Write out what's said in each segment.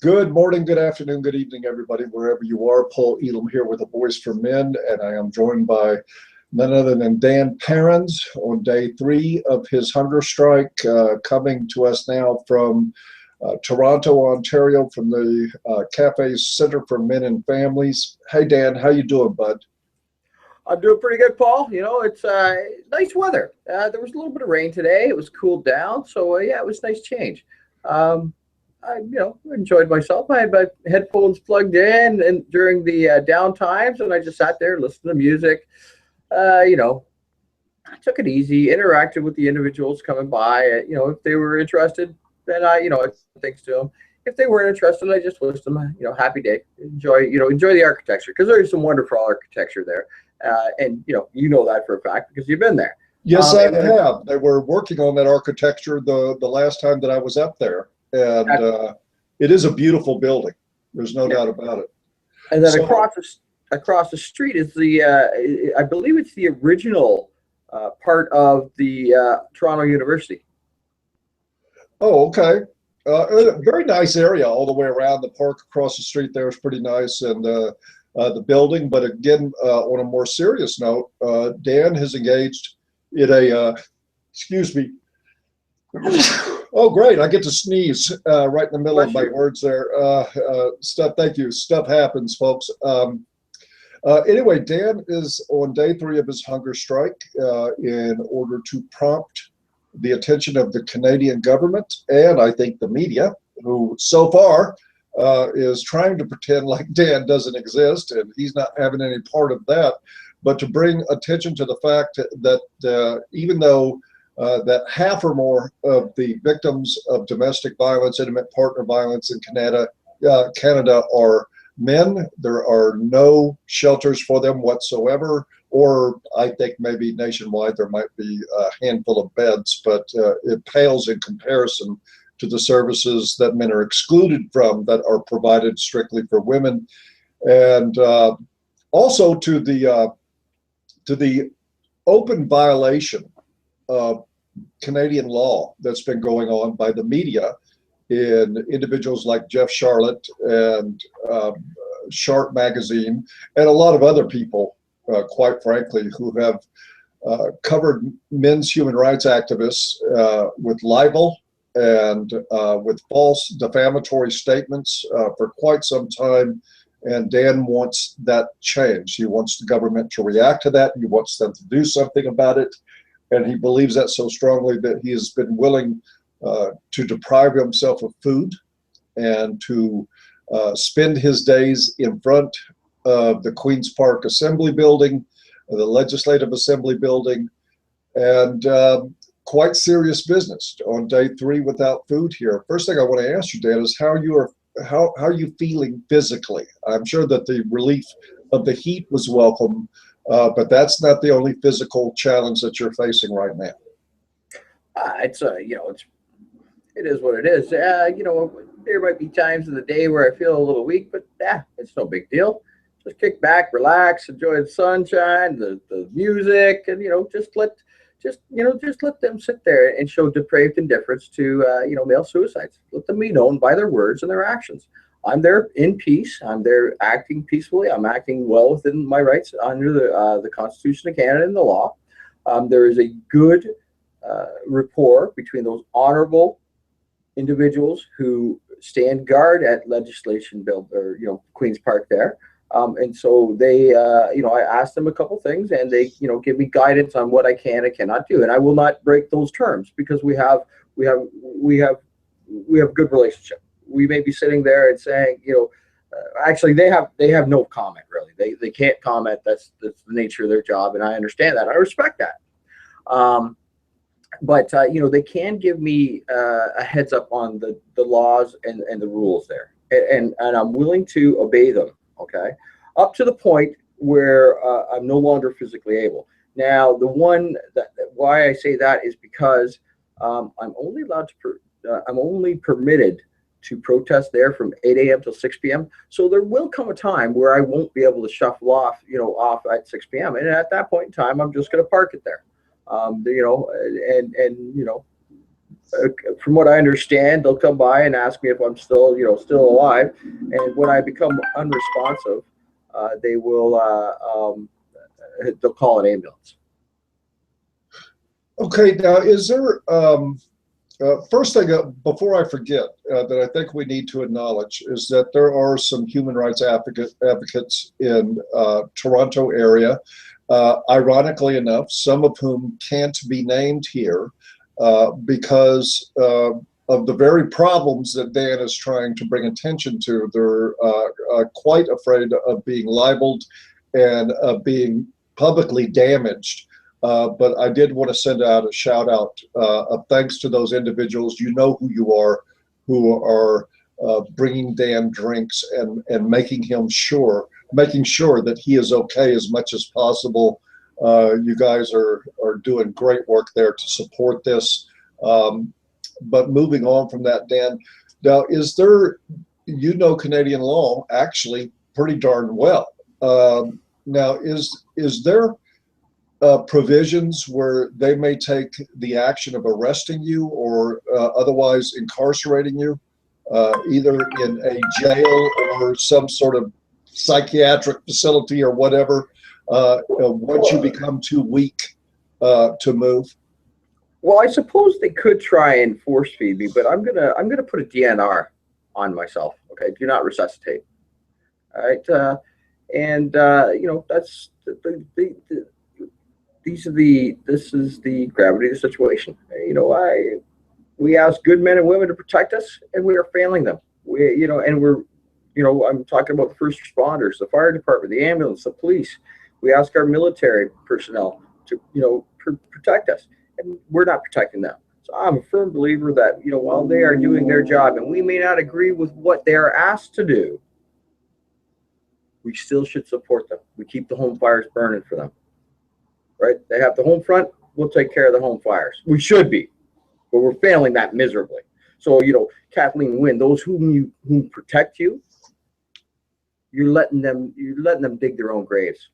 Good morning, good afternoon, good evening, everybody, wherever you are. Paul Elam here with A Voice for Men, and I am joined by none other than Dan Perrins on day 3 of his hunger strike, coming to us now from Toronto, Ontario, from the Cafe Center for Men and Families. Hey, Dan, how you doing, bud? I'm doing pretty good, Paul. It's nice weather. There was a little bit of rain today. It was cooled down, so yeah, it was a nice change. I enjoyed myself. I had my headphones plugged in and during the down times, and I just sat there, listened to music. I took it easy, interacted with the individuals coming by. If they were interested, then I said things to them. If they weren't interested, I just wished them happy day. Enjoy the architecture, because there's some wonderful architecture there. And you know that for a fact because you've been there. Yes, I have. They were working on that architecture the last time that I was up there, and it is a beautiful building. There's no doubt about it. And then across the street is I believe it's the original part of the Toronto University. Oh, okay. Very nice area all the way around. The park across the street there is pretty nice, and the building. But again, on a more serious note, Dan has engaged in a, excuse me. Oh, great. I get to sneeze right in the middle of my words there. Thank you. Stuff happens, folks. Anyway, Dan is on day 3 of his hunger strike in order to prompt the attention of the Canadian government and I think the media, who so far is trying to pretend like Dan doesn't exist and he's not having any part of that, but to bring attention to the fact that even though that half or more of the victims of domestic violence, intimate partner violence in Canada are men, there are no shelters for them whatsoever, or I think maybe nationwide there might be a handful of beds, but it pales in comparison to the services that men are excluded from that are provided strictly for women, and also to the open violation of Canadian law that's been going on by the media in individuals like Jeff Charlotte and Sharp Magazine and a lot of other people, quite frankly, who have covered men's human rights activists with libel and with false defamatory statements for quite some time. And Dan wants that changed. He wants the government to react to that. He wants them to do something about it. And he believes that so strongly that he has been willing to deprive himself of food and to spend his days in front of the Queen's Park Assembly Building, the Legislative Assembly Building, and quite serious business on day 3 without food here. First thing I want to ask you, Dan, is how are you feeling physically? I'm sure that the relief of the heat was welcome, but that's not the only physical challenge that you're facing right now. It is what it is. There might be times in the day where I feel a little weak, but it's no big deal. Just kick back, relax, enjoy the sunshine, the music, and just let them sit there and show depraved indifference to male suicides. Let them be known by their words and their actions. I'm there in peace. I'm there acting peacefully. I'm acting well within my rights under the Constitution of Canada and the law. There is a good rapport between those honorable individuals who stand guard at legislation build or Queen's Park there. And so they, I asked them a couple things, and they, give me guidance on what I can and cannot do, and I will not break those terms because we have a good relationship. We may be sitting there and saying, actually they have no comment really. They can't comment. That's the nature of their job, and I understand that. I respect that. But they can give me a heads up on the laws and the rules there, and I'm willing to obey them. Okay, up to the point where I'm no longer physically able. Now, why I say that is because I'm only permitted to protest there from 8 a.m. till 6 p.m. So there will come a time where I won't be able to shuffle off at 6 p.m. And at that point in time, I'm just going to park it there. from what I understand, they'll come by and ask me if I'm still, still alive. And when I become unresponsive, they will, they'll call an ambulance. Okay, now is there, first thing, before I forget, that I think we need to acknowledge is that there are some human rights advocates in Toronto area, ironically enough, some of whom can't be named here because of the very problems that Dan is trying to bring attention to. They're quite afraid of being libeled and being publicly damaged. But I did want to send out a shout out of thanks to those individuals. You know who you are, who are bringing Dan drinks and making sure that he is okay as much as possible. You guys are doing great work there to support this. But moving on from that, Dan, now is there, Canadian law actually pretty darn well. Now is there provisions where they may take the action of arresting you or otherwise incarcerating you, either in a jail or some sort of psychiatric facility or whatever, once you become too weak to move? Well, I suppose they could try and force feed me, but I'm gonna put a DNR on myself. Okay, do not resuscitate. All right, that's this is the gravity of the situation. We ask good men and women to protect us, and we are failing them. I'm talking about the first responders, the fire department, the ambulance, the police. We ask our military personnel to, protect us, and we're not protecting them. So I'm a firm believer that, while they are doing their job, and we may not agree with what they are asked to do, we still should support them. We keep the home fires burning for them. Right? They have the home front. We'll take care of the home fires. We should be, but we're failing that miserably. So, Kathleen Wynne, those who protect you, you're letting them dig their own graves.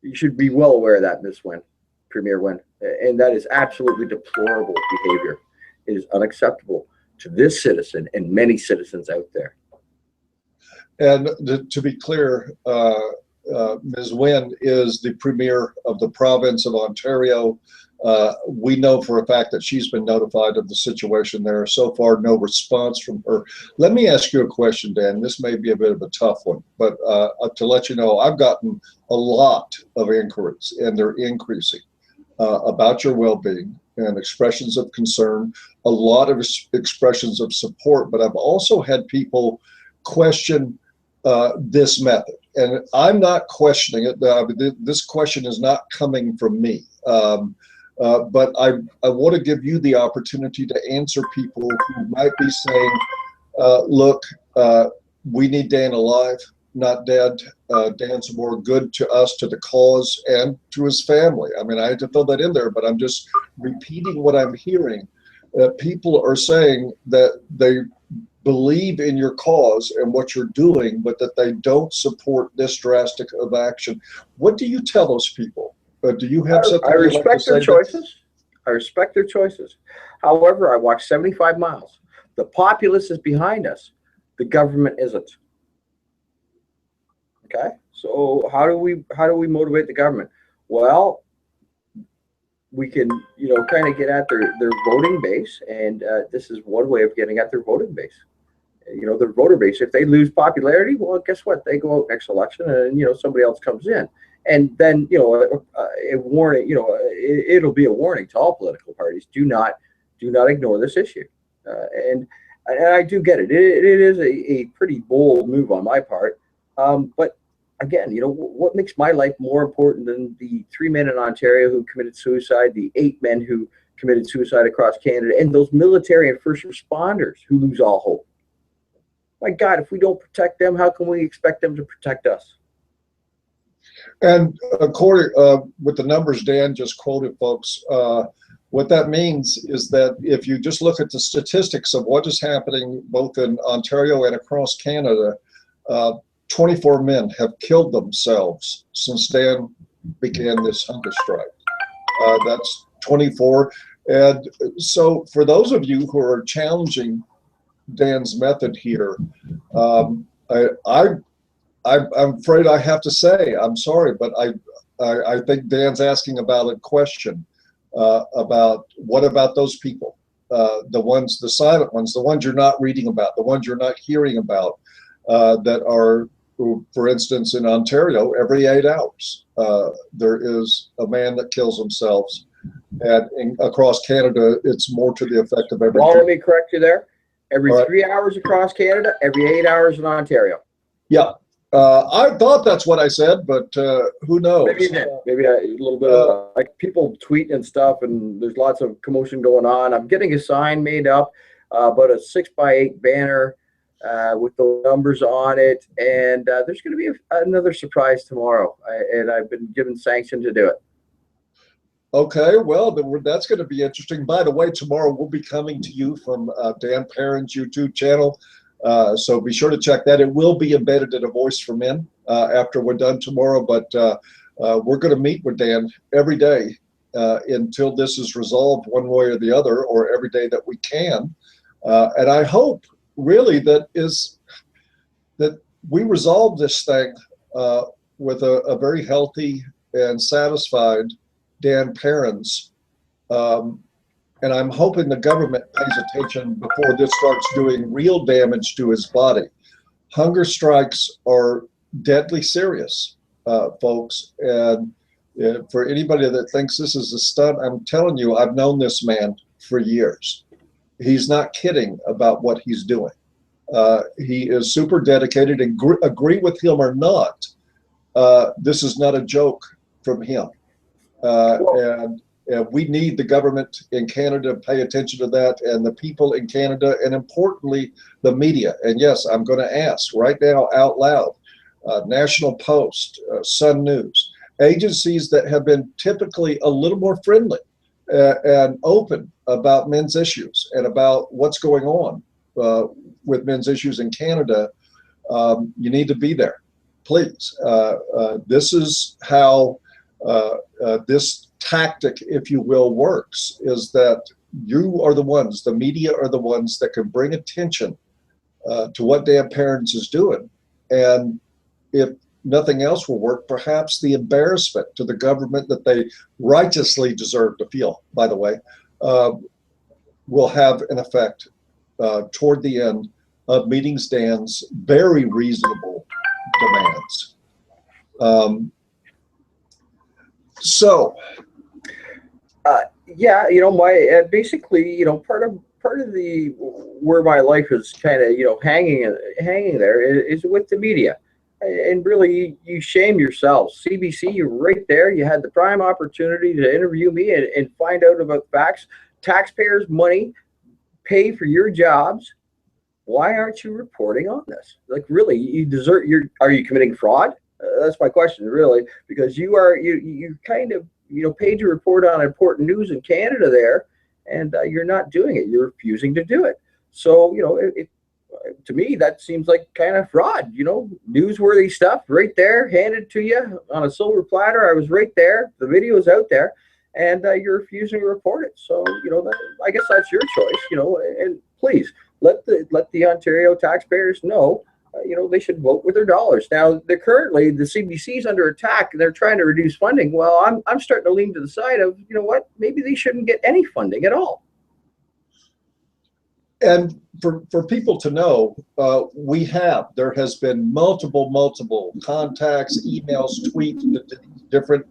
You should be well aware of that, Ms. Wynne, Premier Wynne, and that is absolutely deplorable behavior. It is unacceptable to this citizen and many citizens out there. And to be clear, Ms. Wynne is the Premier of the province of Ontario. We know for a fact that she's been notified of the situation there. So far, no response from her. Let me ask you a question, Dan. This may be a bit of a tough one, but to let you know, I've gotten a lot of inquiries, and they're increasing, about your well-being and expressions of concern, a lot of expressions of support, but I've also had people question this method. And I'm not questioning it. This question is not coming from me. But I want to give you the opportunity to answer people who might be saying, look, we need Dan alive, not dead. Dan's more good to us, to the cause, and to his family. I mean, I had to throw that in there, but I'm just repeating what I'm hearing. People are saying that they believe in your cause and what you're doing, but that they don't support this drastic of action. What do you tell those people? Do you have something? I respect their choices. I respect their choices. However, I walked 75 miles. The populace is behind us. The government isn't. Okay, so how do we motivate the government? Well, we can kind of get at their voting base, and this is one way of getting at their voting base. Their voter base. If they lose popularity, well, guess what? They go out next election, and somebody else comes in, and then a warning. It'll be a warning to all political parties. Do not ignore this issue. And I do get it. It is a pretty bold move on my part. But again, what makes my life more important than the 3 men in Ontario who committed suicide, the 8 men who committed suicide across Canada, and those military and first responders who lose all hope? My God, if we don't protect them, how can we expect them to protect us? And according with the numbers Dan just quoted, folks, what that means is that if you just look at the statistics of what is happening both in Ontario and across Canada, 24 men have killed themselves since Dan began this hunger strike. That's 24. And so for those of you who are challenging Dan's method here, I'm afraid I have to say, I'm sorry, but I think Dan's asking a valid question about what about those people, the silent ones, the ones you're not reading about, the ones you're not hearing about, that are, for instance, in Ontario, every 8 hours, there is a man that kills himself. And across Canada, it's more to the effect of every. Well, let me correct you there. Every All right. 3 hours across Canada, every 8 hours in Ontario. Yeah. I thought that's what I said, but who knows? Maybe you did. Maybe a little bit of like people tweet and stuff, and there's lots of commotion going on. I'm getting a sign made up, about a 6x8 banner with the numbers on it, and there's going to be another surprise tomorrow, and I've been given sanction to do it. Okay, well, that's going to be interesting. By the way, tomorrow we'll be coming to you from Dan Perrins' YouTube channel. So be sure to check that. It will be embedded in A Voice for Men after we're done tomorrow, but we're going to meet with Dan every day until this is resolved one way or the other, or every day that we can. And I hope really that we resolve this thing with a very healthy and satisfied Dan Perrins. And I'm hoping the government pays attention before this starts doing real damage to his body. Hunger strikes are deadly serious, folks. And for anybody that thinks this is a stunt, I'm telling you, I've known this man for years. He's not kidding about what he's doing. He is super dedicated, and agree with him or not, this is not a joke from him. And we need the government in Canada to pay attention to that, and the people in Canada, and importantly, the media. And yes, I'm going to ask right now out loud, National Post, Sun News, agencies that have been typically a little more friendly and open about men's issues and about what's going on with men's issues in Canada, you need to be there, please. This is how this tactic, if you will, works, is that you are the ones, the media are the ones that can bring attention to what Dan Perrins is doing. And if nothing else will work, perhaps the embarrassment to the government that they righteously deserve to feel, by the way, will have an effect toward the end of meeting Dan's very reasonable demands. Yeah, my basically, part of the where my life is kind of hanging there is with the media, and really you shame yourselves. CBC, you're right there. You had the prime opportunity to interview me and find out about facts. Taxpayers' money pay for your jobs. Why aren't you reporting on this? Like, really, you desert are you committing fraud? That's my question, really, because you kind of paid to report on important news in Canada there, and you're not doing it. You're refusing to do it. So to me that seems like kind of fraud. Newsworthy stuff right there, handed to you on a silver platter. I was right there. The video is out there, and you're refusing to report it. So I guess that's your choice. And please let the Ontario taxpayers know. They should vote with their dollars. Now, currently the CBC is under attack, and they're trying to reduce funding. Well, I'm starting to lean to the side of, what, maybe they shouldn't get any funding at all. And for people to know, there has been multiple contacts, emails, tweets to different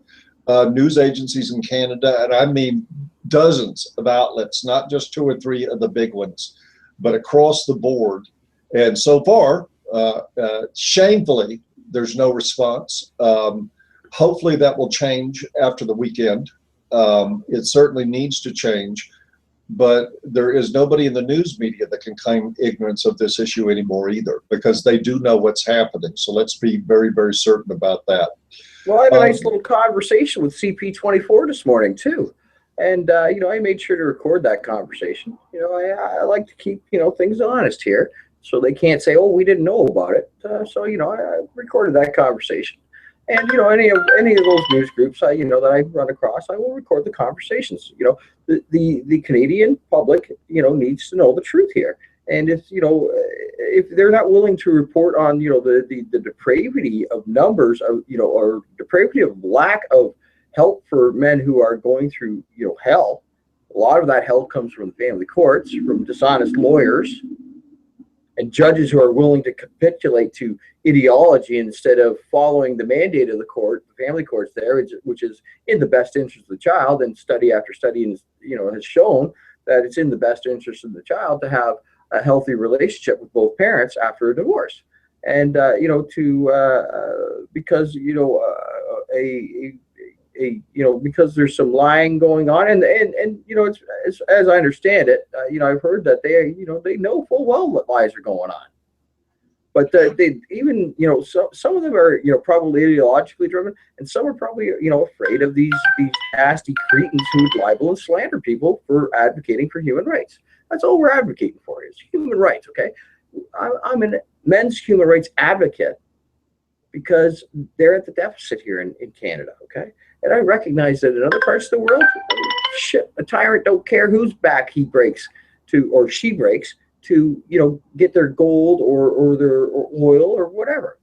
news agencies in Canada, and I mean dozens of outlets, not just 2 or 3 of the big ones, but across the board. And so far, shamefully, there's no response. Hopefully that will change after the weekend. It certainly needs to change, but there is nobody in the news media that can claim ignorance of this issue anymore either, because they do know what's happening. So let's be very, very certain about that. Well, I had a nice little conversation with CP24 this morning too. And, I made sure to record that conversation. I like to keep, things honest here, so they can't say, oh, we didn't know about it. So I recorded that conversation. And any of those news groups that I run across, I will record the conversations. The Canadian public needs to know the truth here. And if they're not willing to report on the depravity of numbers of or depravity of lack of help for men who are going through hell, a lot of that help comes from the family courts, from dishonest lawyers and judges who are willing to capitulate to ideology instead of following the mandate of the court, the family courts there, which is in the best interest of the child. And study after study, has shown that it's in the best interest of the child to have a healthy relationship with both parents after a divorce. And because because there's some lying going on, and it's as I understand it, I've heard that they know full well what lies are going on, but they even some of them are probably ideologically driven, and some are probably afraid of these nasty cretins who would libel and slander people for advocating for human rights. That's all we're advocating for is human rights. Okay, I'm a men's human rights advocate because they're at the deficit here in Canada. Okay. And I recognize that in other parts of the world, shit, a tyrant don't care whose back he breaks to or she breaks to, get their gold or their oil or whatever.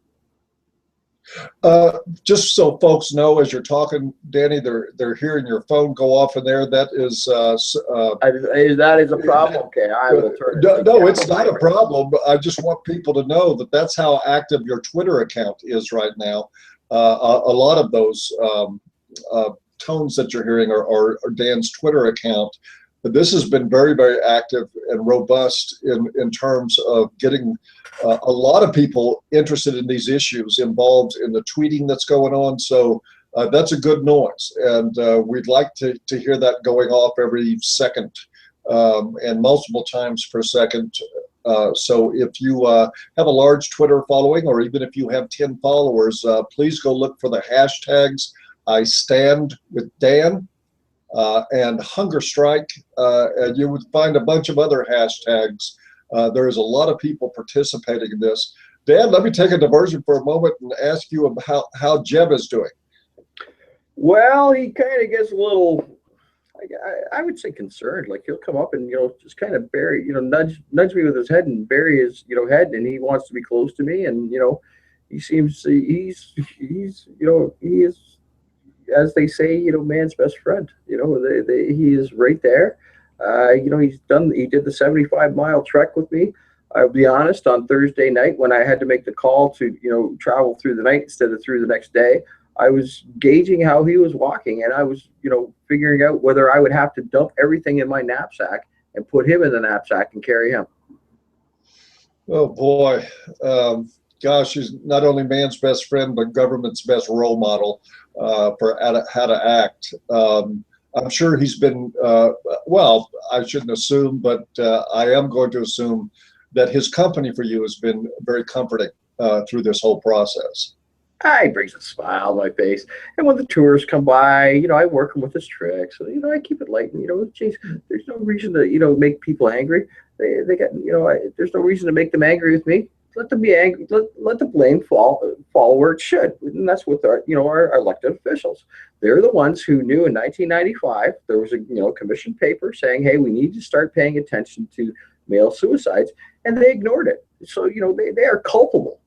Just so folks know, as you're talking, Danny, they're hearing your phone go off in there. That is that is a problem. Okay, I will turn it. No, it's not a problem. I just want people to know that that's how active your Twitter account is right now. A lot of those tones that you're hearing are Dan's Twitter account. But this has been very, very active and robust in terms of getting a lot of people interested in these issues, involved in the tweeting that's going on. So that's a good noise. And we'd like to hear that going off every second and multiple times per second. So if you have a large Twitter following, or even if you have 10 followers, please go look for the hashtags I stand with Dan and Hunger Strike, and you would find a bunch of other hashtags. There is a lot of people participating in this. Dan, let me take a diversion for a moment and ask you about how Jeb is doing. Well, he kind of gets a little, I would say, concerned. Like he'll come up and just kind of bury, nudge me with his head and bury his head, and he wants to be close to me, and he seems he is, as they say, man's best friend. He is right there. He did the 75-mile trek with me. I'll be honest, on Thursday night when I had to make the call to travel through the night instead of through the next day, I was gauging how he was walking, and I was figuring out whether I would have to dump everything in my knapsack and put him in the knapsack and carry him. Oh boy. Gosh, he's not only man's best friend, but government's best role model for how to act. I'm sure he's been, well, I shouldn't assume, but I am going to assume that his company for you has been very comforting through this whole process. He brings a smile on my face. And when the tourists come by, I work them with his tricks. So, I keep it light. And, geez, there's no reason to, make people angry. They got, there's no reason to make them angry with me. Let them be angry. Let the blame fall where it should, and that's with our elected officials. They're the ones who knew in 1995 there was a commission paper saying, hey, we need to start paying attention to male suicides, and they ignored it. So they are culpable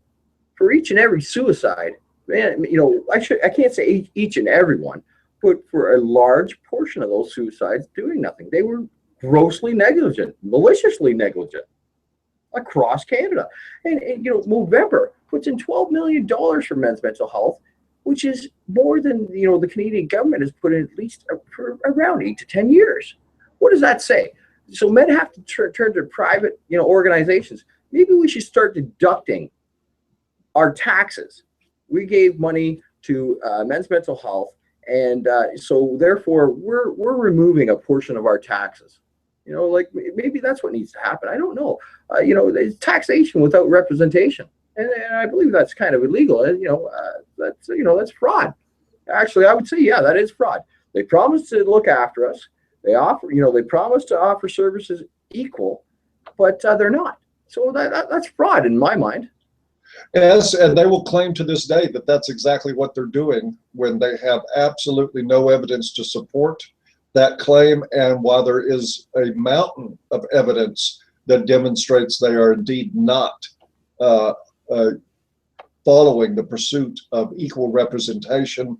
for each and every suicide. Man, I can't say each and every one, but for a large portion of those suicides, doing nothing. They were grossly negligent, maliciously negligent. Across Canada. And Movember puts in $12 million for men's mental health, which is more than the Canadian government has put in at least for around 8 to 10 years. What does that say? So men have to turn to private organizations. Maybe we should start deducting our taxes. We gave money to men's mental health, and so therefore we're removing a portion of our taxes. Maybe that's what needs to happen. I don't know. There's taxation without representation, and I believe that's kind of illegal. That's fraud. Actually, I would say, yeah, that is fraud. They promise to look after us. They promise to offer services equal, but they're not. So that's fraud in my mind. Yes, and they will claim to this day that that's exactly what they're doing when they have absolutely no evidence to support that claim. And while there is a mountain of evidence that demonstrates they are indeed not uh, uh, following the pursuit of equal representation,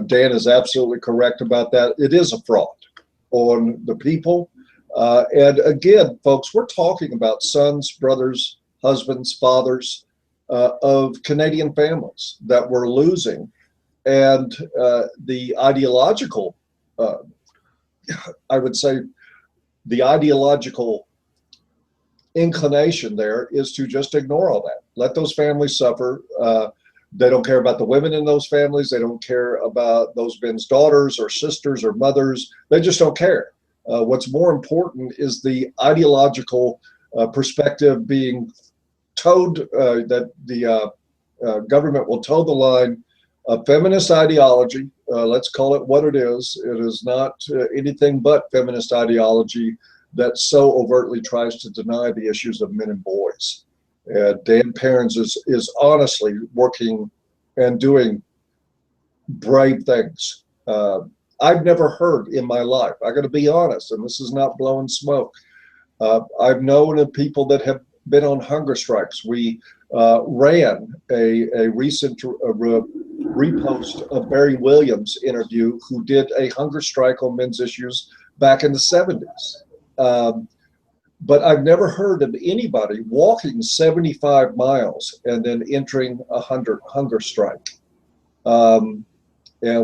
Dan is absolutely correct about that. It is a fraud on the people. And again, folks, we're talking about sons, brothers, husbands, fathers of Canadian families that we're losing. And the ideological, I would say, the ideological inclination there is to just ignore all that. Let those families suffer. They don't care about the women in those families. They don't care about those men's daughters or sisters or mothers. They just don't care. What's more important is the ideological perspective being towed, that the government will toe the line of feminist ideology. Let's call it what it is. It is not anything but feminist ideology that so overtly tries to deny the issues of men and boys. Dan Perrins is honestly working and doing brave things. I've never heard in my life, I got to be honest, and this is not blowing smoke. I've known of people that have been on hunger strikes. We ran a recent repost of Barry Williams' interview, who did a hunger strike on men's issues back in the 70s. But I've never heard of anybody walking 75 miles and then entering a hunger strike. And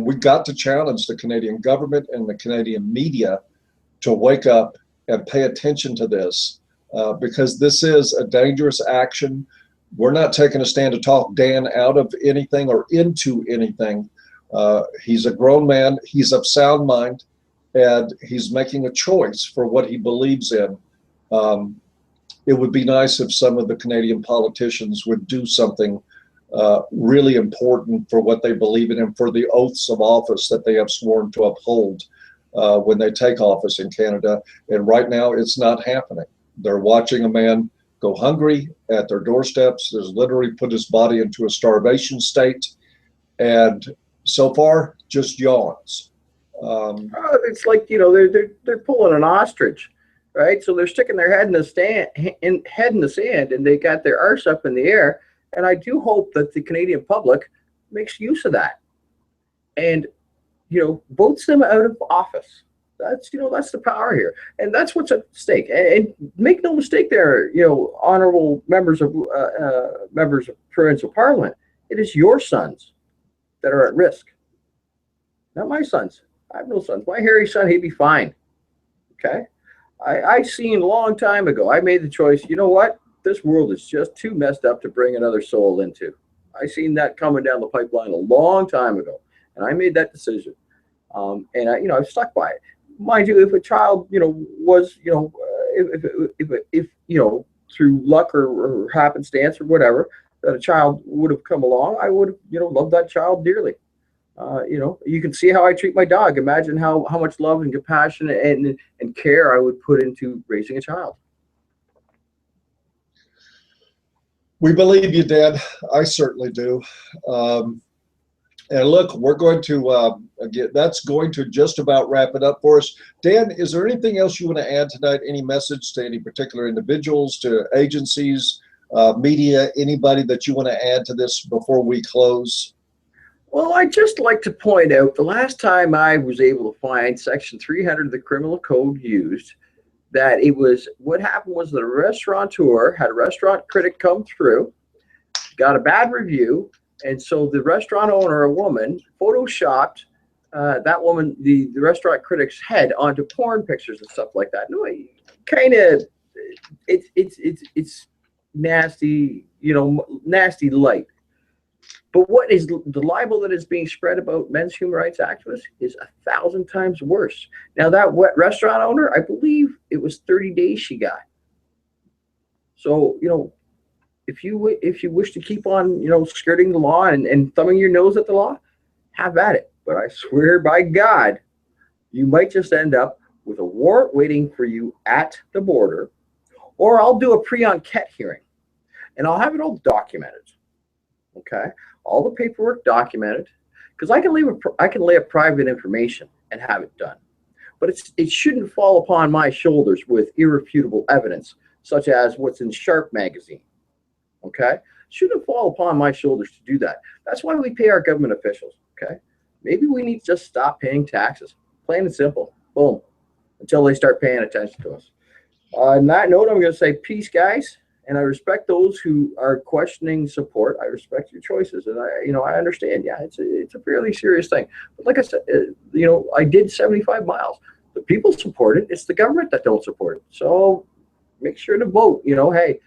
we got to challenge the Canadian government and the Canadian media to wake up and pay attention to this, because this is a dangerous action. We're not taking a stand to talk Dan out of anything or into anything. He's a grown man. He's of sound mind, and he's making a choice for what he believes in. It would be nice if some of the Canadian politicians would do something really important for what they believe in and for the oaths of office that they have sworn to uphold when they take office in Canada. And right now, it's not happening. They're watching a man go hungry at their doorsteps. There's literally put his body into a starvation state, and so far, just yawns. It's like, they're pulling an ostrich, right? So they're sticking their head in the sand, and they got their arse up in the air. And I do hope that the Canadian public makes use of that, and votes them out of office. That's the power here, and that's what's at stake. And make no mistake, there, honorable members of provincial parliament, it is your sons that are at risk, not my sons. I have no sons. My hairy son, he'd be fine. Okay, I seen a long time ago. I made the choice. You know what? This world is just too messed up to bring another soul into. I seen that coming down the pipeline a long time ago, and I made that decision. And I've stuck by it. Mind you, if a child, was, if through luck or happenstance or whatever, that a child would have come along, I would have, loved that child dearly. You can see how I treat my dog. Imagine how much love and compassion and care I would put into raising a child. We believe you, Dan. I certainly do. And look, we're going to, again, that's going to just about wrap it up for us. Dan, is there anything else you want to add tonight? Any message to any particular individuals, to agencies, media, anybody that you want to add to this before we close? Well, I'd just like to point out the last time I was able to find Section 300 of the Criminal Code used, that what happened was the restaurateur had a restaurant critic come through, got a bad review, and so the restaurant owner, a woman, photoshopped that woman, the restaurant critic's head onto porn pictures and stuff like that. No, kind of, it's nasty, nasty light. But what is the libel that is being spread about men's human rights activists is 1,000 times worse. Now, that restaurant owner, I believe it was 30 days she got. So, if you wish to keep on, skirting the law and thumbing your nose at the law, have at it. But I swear by God, you might just end up with a warrant waiting for you at the border, or I'll do a pre-enquête hearing, and I'll have it all documented. Okay, all the paperwork documented, because I can lay a private information and have it done, but it shouldn't fall upon my shoulders with irrefutable evidence, such as what's in Sharp magazine. Okay, shouldn't fall upon my shoulders to do that. That's why we pay our government officials. Okay, maybe we need to just stop paying taxes, plain and simple. Boom, until they start paying attention to us. On that note, I'm going to say peace, guys, and I respect those who are questioning support. I respect your choices, and I understand. Yeah, it's a fairly serious thing. But like I said, I did 75 miles. The people support it. It's the government that don't support it. So make sure to vote. Hey,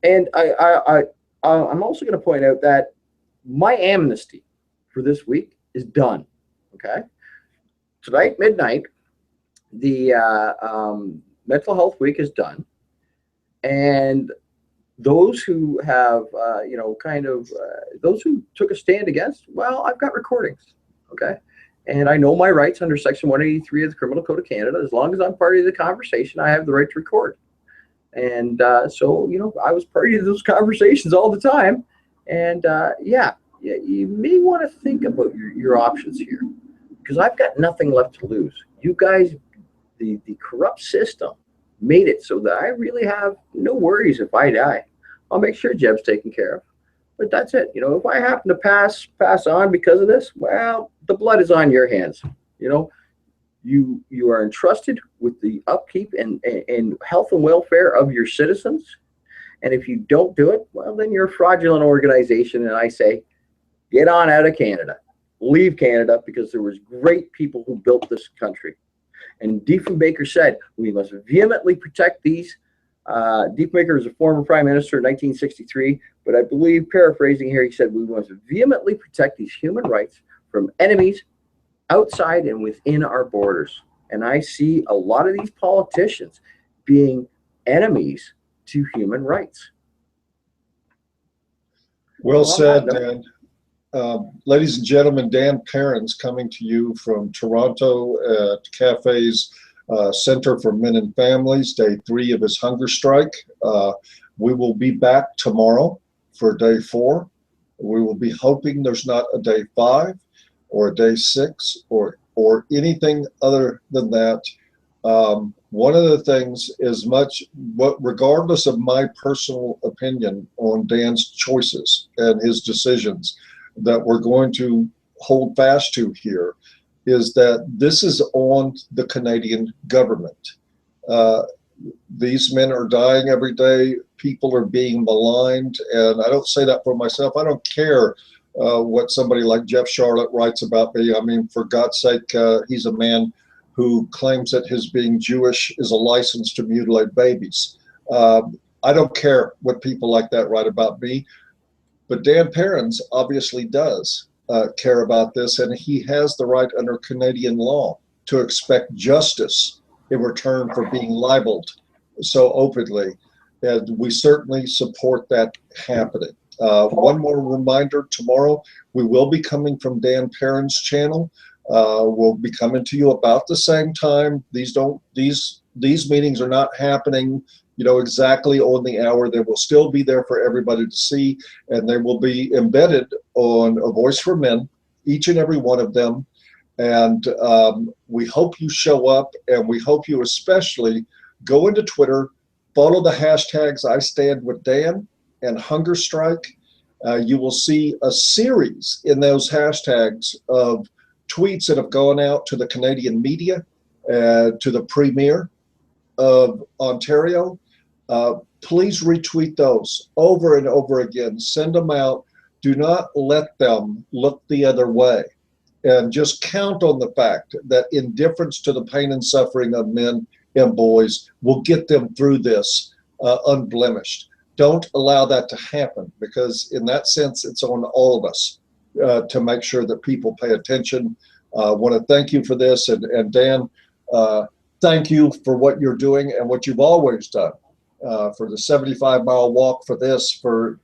and I'm also going to point out that my amnesty for this week is done. Okay, tonight midnight, the mental health week is done, and those who have those who took a stand against, well, I've got recordings. Okay, and I know my rights under section 183 of the Criminal Code of Canada. As long as I'm party to the conversation, I have the right to record. And so I was party to those conversations all the time. And yeah, you may want to think about your options here, because I've got nothing left to lose. You guys, the corrupt system made it so that I really have no worries if I die. I'll make sure Jeb's taken care of. But that's it. If I happen to pass on because of this, well, the blood is on your hands. You are entrusted with the upkeep and health and welfare of your citizens. And if you don't do it, well, then you're a fraudulent organization. And I say, get on out of Canada. Leave Canada, because there was great people who built this country. And Diefenbaker said, we must vehemently protect these. Diefenbaker was a former prime minister in 1963, but I believe, paraphrasing here, he said, we must vehemently protect these human rights from enemies outside and within our borders. And I see a lot of these politicians being enemies to human rights. Well said, Dan. Ladies and gentlemen, Dan Perrins coming to you from Toronto at Cafe's Center for Men and Families, day 3 of his hunger strike. We will be back tomorrow for day 4. We will be hoping there's not a day 5 or a day 6 or anything other than that. One of the things is regardless of my personal opinion on Dan's choices and his decisions, that we're going to hold fast to here is that this is on the Canadian government. These men are dying every day. People are being maligned. And I don't say that for myself. I don't care what somebody like Jeff Charlotte writes about me. I mean, for God's sake, he's a man who claims that his being Jewish is a license to mutilate babies. I don't care what people like that write about me. But Dan Perrins obviously does care about this, and he has the right under Canadian law to expect justice in return for being libeled so openly. And we certainly support that happening. One more reminder, tomorrow we will be coming from Dan Perrins' channel. We'll be coming to you about the same time. These meetings are not happening exactly on the hour. They will still be there for everybody to see, and they will be embedded on A Voice for Men, each and every one of them. And we hope you show up, and we hope you especially go into Twitter, follow the hashtags I Stand With Dan and Hunger Strike. You will see a series in those hashtags of tweets that have gone out to the Canadian media, to the Premier of Ontario. Please retweet those over and over again. Send them out. Do not let them look the other way. And just count on the fact that indifference to the pain and suffering of men and boys will get them through this unblemished. Don't allow that to happen, because in that sense, it's on all of us to make sure that people pay attention. I want to thank you for this. And Dan, thank you for what you're doing and what you've always done. For the 75-mile walk, for this, for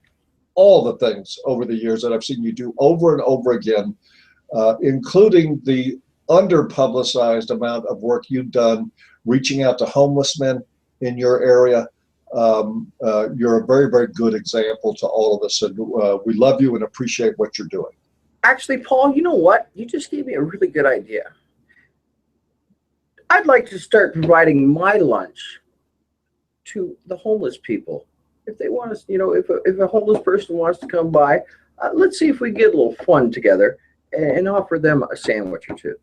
all the things over the years that I've seen you do over and over again, including the under-publicized amount of work you've done reaching out to homeless men in your area. You're a very, very good example to all of us, and we love you and appreciate what you're doing. Actually, Paul, you know what? You just gave me a really good idea. I'd like to start providing my lunch to the homeless people. If they want us, if a homeless person wants to come by, let's see if we get a little fun together and offer them a sandwich or two.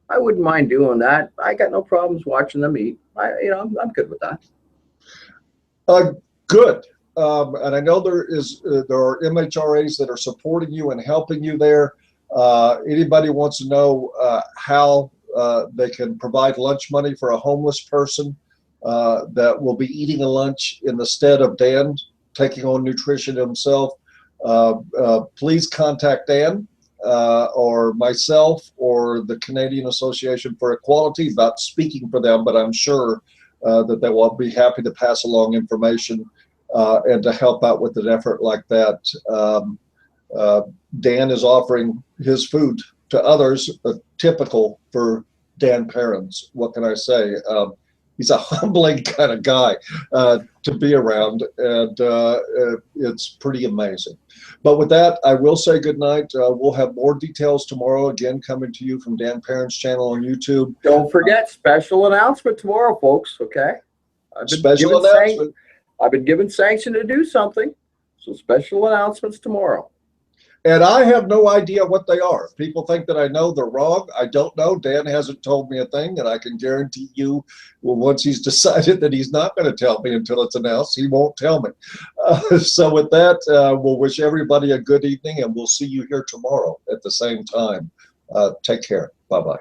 I wouldn't mind doing that. I got no problems watching them eat. I'm good with that. Good. And I know there are MHRAs that are supporting you and helping you there. Anybody wants to know how they can provide lunch money for a homeless person that will be eating a lunch in the stead of Dan taking on nutrition himself, please contact Dan or myself or the Canadian Association for Equality. About speaking for them, but I'm sure that they will be happy to pass along information and to help out with an effort like that. Dan is offering his food to others, typical for Dan Perrins. What can I say? He's a humbling kind of guy to be around, and it's pretty amazing. But with that, I will say good night. We'll have more details tomorrow, again, coming to you from Dan Perrins' channel on YouTube. Don't forget, special announcement tomorrow, folks, okay? Special announcement. I've been given sanction to do something, so special announcements tomorrow. And I have no idea what they are. People think that I know. They're wrong. I don't know. Dan hasn't told me a thing, and I can guarantee you, well, once he's decided that he's not going to tell me until it's announced, he won't tell me. So with that, we'll wish everybody a good evening, and we'll see you here tomorrow at the same time. Take care. Bye-bye.